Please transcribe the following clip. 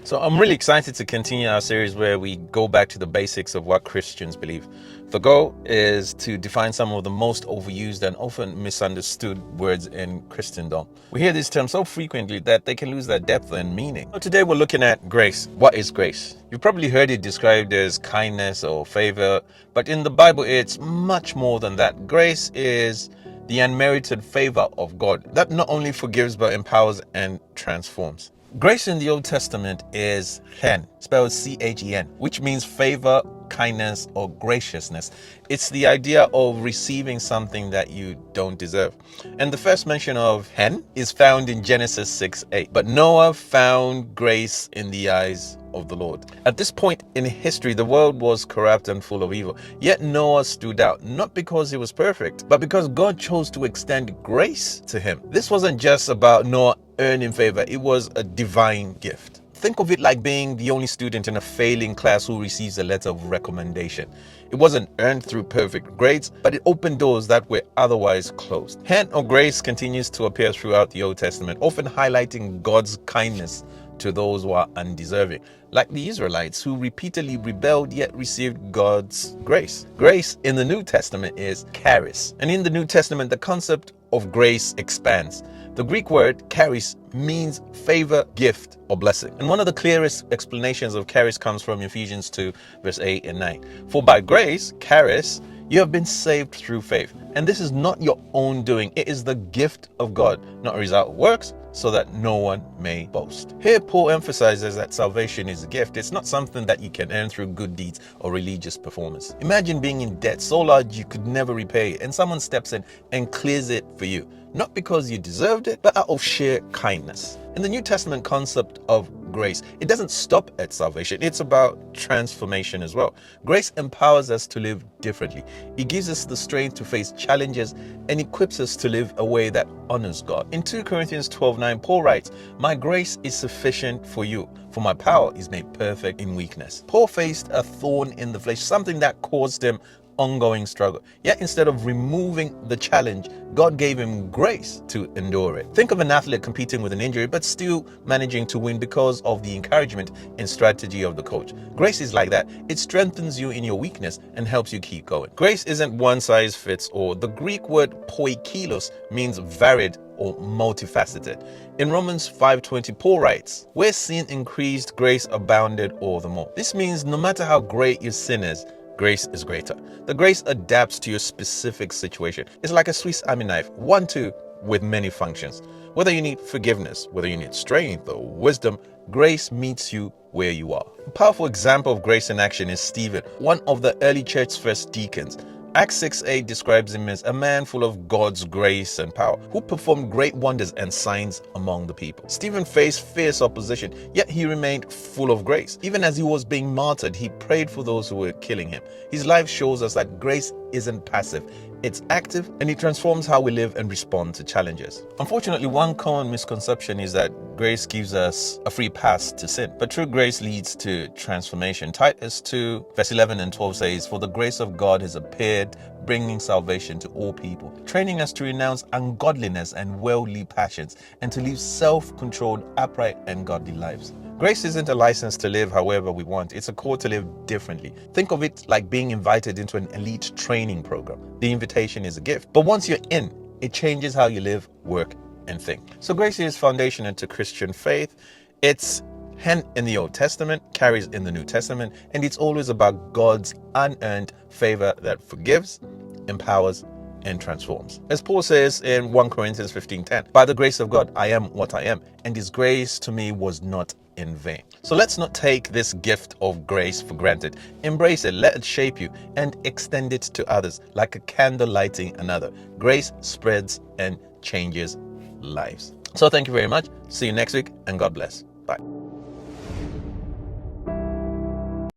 So I'm really excited to continue our series where we go back to the basics of what Christians believe. The goal is to define some of the most overused and often misunderstood words in Christendom. We hear these terms so frequently that they can lose their depth and meaning. So today we're looking at grace. What is grace? You've probably heard it described as kindness or favor, but in the Bible it's much more than that. Grace is the unmerited favor of God that not only forgives but empowers and transforms. Grace in the Old Testament is chen, spelled C-H-E-N, which means favor, kindness, or graciousness. It's the idea of receiving something that you don't deserve. And the first mention of chen is found in Genesis 6:8. But Noah found grace in the eyes of the Lord. At this point in history, the world was corrupt and full of evil. Yet Noah stood out, not because he was perfect, but because God chose to extend grace to him. This wasn't just about Noah earning favor, it was a divine gift. Think of it like being the only student in a failing class who receives a letter of recommendation. It wasn't earned through perfect grades, but it opened doors that were otherwise closed. Hand or grace continues to appear throughout the Old Testament, often highlighting God's kindness to those who are undeserving, like the Israelites who repeatedly rebelled yet received God's grace. Grace in the New Testament is charis, and in the New Testament the concept of grace expands. The Greek word charis means favor, gift, or blessing. And one of the clearest explanations of charis comes from Ephesians 2, verse 8 and 9. For by grace, charis, you have been saved through faith. And this is not your own doing. It is the gift of God, not a result of works, so that no one may boast. Here, Paul emphasizes that salvation is a gift. It's not something that you can earn through good deeds or religious performance. Imagine being in debt so large you could never repay it, and someone steps in and clears it for you. Not because you deserved it, but out of sheer kindness. In the New Testament concept of grace, it doesn't stop at salvation. It's about transformation as well. Grace empowers us to live differently. It gives us the strength to face challenges and equips us to live a way that honors God. In 2 Corinthians 12:9, Paul writes, "My grace is sufficient for you, for my power is made perfect in weakness." Paul faced a thorn in the flesh, something that caused him ongoing struggle. Yet instead of removing the challenge, God gave him grace to endure it. Think of an athlete competing with an injury but still managing to win because of the encouragement and strategy of the coach. Grace is like that. It strengthens you in your weakness and helps you keep going. Grace isn't one size fits all. The Greek word poikilos means varied or multifaceted. In Romans 5:20, Paul writes, "Where sin increased, grace abounded all the more." This means no matter how great your sin is, grace is greater. The grace adapts to your specific situation. It's like a Swiss Army knife, one tool with many functions. Whether you need forgiveness, whether you need strength or wisdom, grace meets you where you are. A powerful example of grace in action is Stephen, one of the early church's first deacons. Acts 6:8 describes him as a man full of God's grace and power, who performed great wonders and signs among the people. Stephen faced fierce opposition, yet he remained full of grace. Even as he was being martyred, he prayed for those who were killing him. His life shows us that grace isn't passive. It's active, and it transforms how we live and respond to challenges. Unfortunately, one common misconception is that grace gives us a free pass to sin, but true grace leads to transformation. Titus 2, verse 11 and 12 says, "For the grace of God has appeared, bringing salvation to all people, training us to renounce ungodliness and worldly passions, and to live self-controlled, upright, and godly lives." Grace isn't a license to live however we want. It's a call to live differently. Think of it like being invited into an elite training program. The invitation is a gift, but once you're in, it changes how you live, work, and think. So grace is foundational to Christian faith. It's chen in the Old Testament, charis in the New Testament, and it's always about God's unearned favor that forgives, empowers, and transforms. As Paul says in 1 Corinthians 15:10, "By the grace of God, I am what I am, and his grace to me was not in vain." So let's not take this gift of grace for granted. Embrace it, let it shape you, and extend it to others like a candle lighting another. Grace spreads and changes lives. So thank you very much. See you next week, and God bless. Bye.